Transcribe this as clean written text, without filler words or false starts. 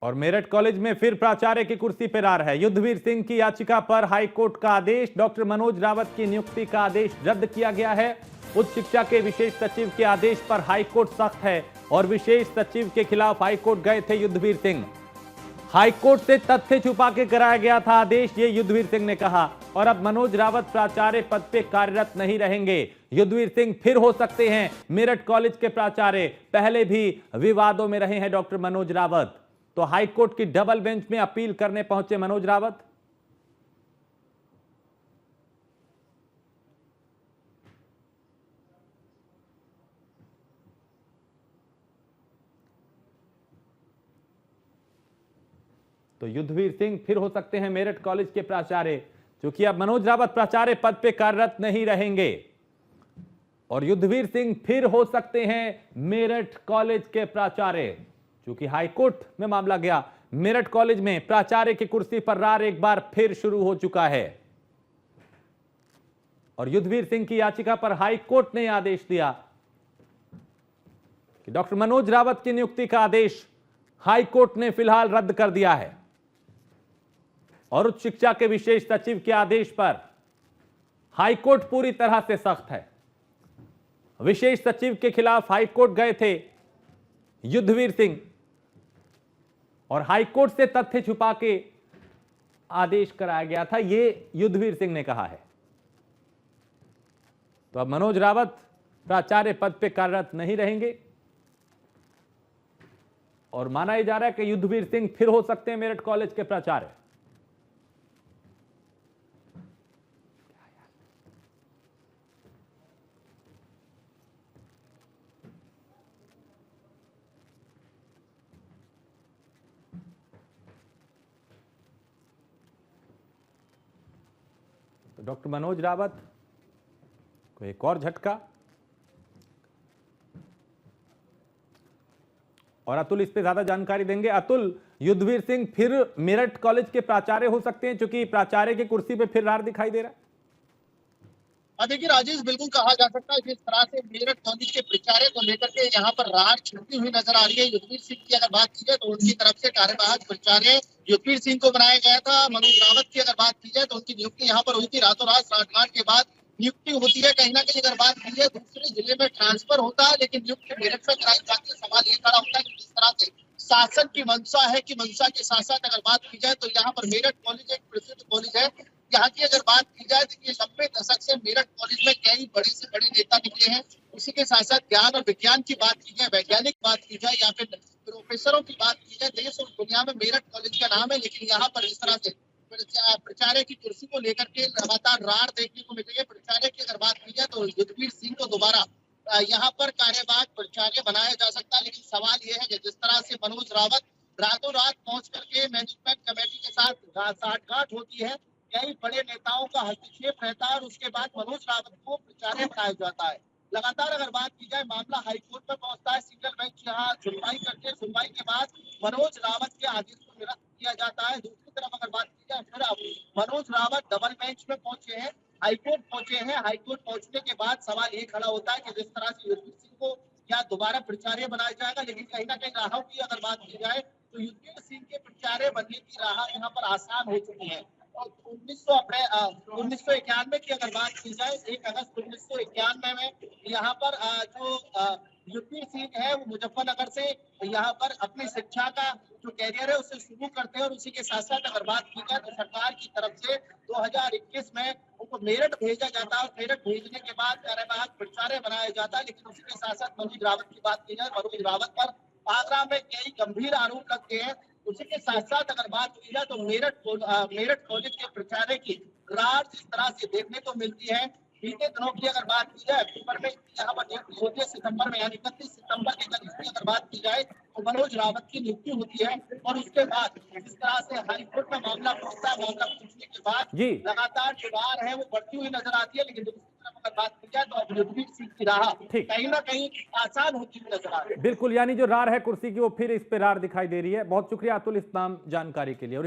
और मेरठ कॉलेज में फिर प्राचार्य की कुर्सी पर रार है। युद्धवीर सिंह की याचिका पर हाईकोर्ट का आदेश। डॉक्टर मनोज रावत की नियुक्ति का आदेश रद्द किया गया है। उच्च शिक्षा के विशेष सचिव के आदेश पर हाईकोर्ट सख्त है और विशेष सचिव के खिलाफ हाईकोर्ट गए थे युद्धवीर सिंह। हाईकोर्ट से तथ्य छुपा के कराया गया था आदेश, ये युद्धवीर सिंह ने कहा। और अब मनोज रावत प्राचार्य पद पे कार्यरत नहीं रहेंगे। युद्धवीर सिंह फिर हो सकते हैं मेरठ कॉलेज के प्राचार्य। पहले भी विवादों में रहे हैं डॉक्टर मनोज रावत। तो हाईकोर्ट की डबल बेंच में अपील करने पहुंचे मनोज रावत। तो युद्धवीर सिंह फिर हो सकते हैं मेरठ कॉलेज के प्राचार्य, क्योंकि अब मनोज रावत प्राचार्य पद पे कार्यरत नहीं रहेंगे। और युद्धवीर सिंह फिर हो सकते हैं मेरठ कॉलेज के प्राचार्य, क्योंकि हाईकोर्ट में मामला गया। मेरठ कॉलेज में प्राचार्य की कुर्सी पर रार एक बार फिर शुरू हो चुका है। और युद्धवीर सिंह की याचिका पर हाईकोर्ट ने आदेश दिया कि डॉक्टर मनोज रावत की नियुक्ति का आदेश हाईकोर्ट ने फिलहाल रद्द कर दिया है। और उच्च शिक्षा के विशेष सचिव के आदेश पर हाईकोर्ट पूरी तरह से सख्त है। विशेष सचिव के खिलाफ हाईकोर्ट गए थे युद्धवीर सिंह और हाईकोर्ट से तथ्य छुपा के आदेश कराया गया था, यह युद्धवीर सिंह ने कहा है। तो अब मनोज रावत प्राचार्य पद पे कार्यरत नहीं रहेंगे और माना यह जा रहा है कि युद्धवीर सिंह फिर हो सकते हैं मेरठ कॉलेज के प्राचार्य। तो डॉक्टर मनोज रावत को एक और झटका। और अतुल इस पे ज्यादा जानकारी देंगे। अतुल, युद्धवीर सिंह फिर मेरठ कॉलेज के प्राचार्य हो सकते हैं, क्योंकि प्राचार्य की कुर्सी पे फिर रार दिखाई दे रहा है। देखिए राजेश, बिल्कुल कहा जा सकता है जिस तरह से मेरठ कॉलेज के प्राचार्य को लेकर के यहाँ पर रार छिड़ती हुई नजर आ रही है। युद्धवीर सिंह की अगर बात की जाए तो उनकी तरफ से कार्यवाहक प्राचार्य युद्धवीर सिंह को बनाया गया था। मनोज रावत की अगर बात की जाए तो उनकी नियुक्ति यहाँ पर हुई थी। रातों रात साठगांठ के बाद नियुक्ति होती है। कहीं ना कहीं अगर बात की जाए दूसरे जिले में ट्रांसफर होता है, लेकिन नियुक्ति मेरठ में कराई जाती है। सवाल ये खड़ा होता है कि जिस तरह से शासन की मंशा है कि मंशा के साथ साथ अगर बात की जाए तो यहाँ पर मेरठ कॉलेज एक प्रसिद्ध कॉलेज है। यहाँ की अगर बात की जाए तो ये 90 दशक से मेरठ कॉलेज में कई बड़े से बड़े नेता निकले हैं। उसी के साथ साथ ज्ञान और विज्ञान की बात की जाए, वैज्ञानिक बात की जाए या फिर प्रोफेसरों की बात की जाए, देश और दुनिया में मेरठ कॉलेज का नाम है। लेकिन यहाँ पर इस तरह से प्राचार्य की कुर्सी को लेकर के लगातार रार देखने को मिल रही है। प्राचार्य की अगर बात की जाए तो युद्धवीर सिंह को दोबारा यहाँ पर कार्यवाहक प्राचार्य बनाया जा सकता है। लेकिन सवाल यह है कि जिस तरह से मनोज रावत रातों रात पहुंच करके मैनेजमेंट कमेटी के साथ साठगांठ होती है, कई बड़े नेताओं का हस्तक्षेप रहता है और उसके बाद मनोज रावत को प्राचार्य बनाया जाता है। लगातार अगर बात की जाए मामला हाईकोर्ट में पहुंचता है। सिंगल बेंच यहाँ सुनवाई करते हैं। सुनवाई के बाद मनोज रावत के आदेश को निरस्त किया जाता है। दूसरी तरफ अगर बात की जाए फिर मनोज रावत डबल बेंच में पहुंचे हैं, हाईकोर्ट पहुंचे हैं। हाईकोर्ट पहुंचने के बाद सवाल ये खड़ा होता है कि जिस तरह से युद्धवीर सिंह को क्या दोबारा प्राचार्य बनाया जाएगा। लेकिन कहीं ना कहीं राहों की अगर बात की जाए तो युद्धवीर सिंह के प्राचार्य बनने की राह यहाँ पर आसान हो चुकी है। 1991 की अगर बात की जाए, 1 अगस्त 1991 में यहाँ पर जो युद्धवीर सिंह है वो मुजफ्फरनगर से यहाँ पर अपनी शिक्षा का जो कैरियर है उसे शुरू करते हैं। और उसी के साथ साथ अगर बात की जाए तो सरकार की तरफ से 2021 में उनको मेरठ भेजा जाता है और मेरठ भेजने के बाद कार्यवाहक प्राचार्य बनाया जाता है। लेकिन उसी के साथ साथ मनोज रावत की बात की जाए, मनोज रावत पर आगरा में कई गंभीर आरोप लगते हैं। उसी के साथ साथ अगर बात की जाए तो मेरठ कॉलेज के प्राचार्य की रार जिस तरह से देखने को मिलती है। बीते दिनों की अगर बात की जाए अक्टूबर में यहाँ पर नियुक्ति होती है, सितंबर में यानी 31 सितंबर के करीब की अगर बात की जाए तो मनोज रावत की नियुक्ति होती है। और उसके बाद जिस तरह से हाईकोर्ट में मामला पहुंचता है, मामला पहुंचने के बाद लगातार जो रार है वो बढ़ती हुई नजर आती है। लेकिन अगर बात की जाए तो युद्धवीर सिंह की राह कहीं ना कहीं आसान होती हुई नजर आ रही है। बिल्कुल, यानी जो रार है कुर्सी की वो फिर इस पे रार दिखाई दे रही है। बहुत शुक्रिया अतुल इस तमाम जानकारी के लिए। और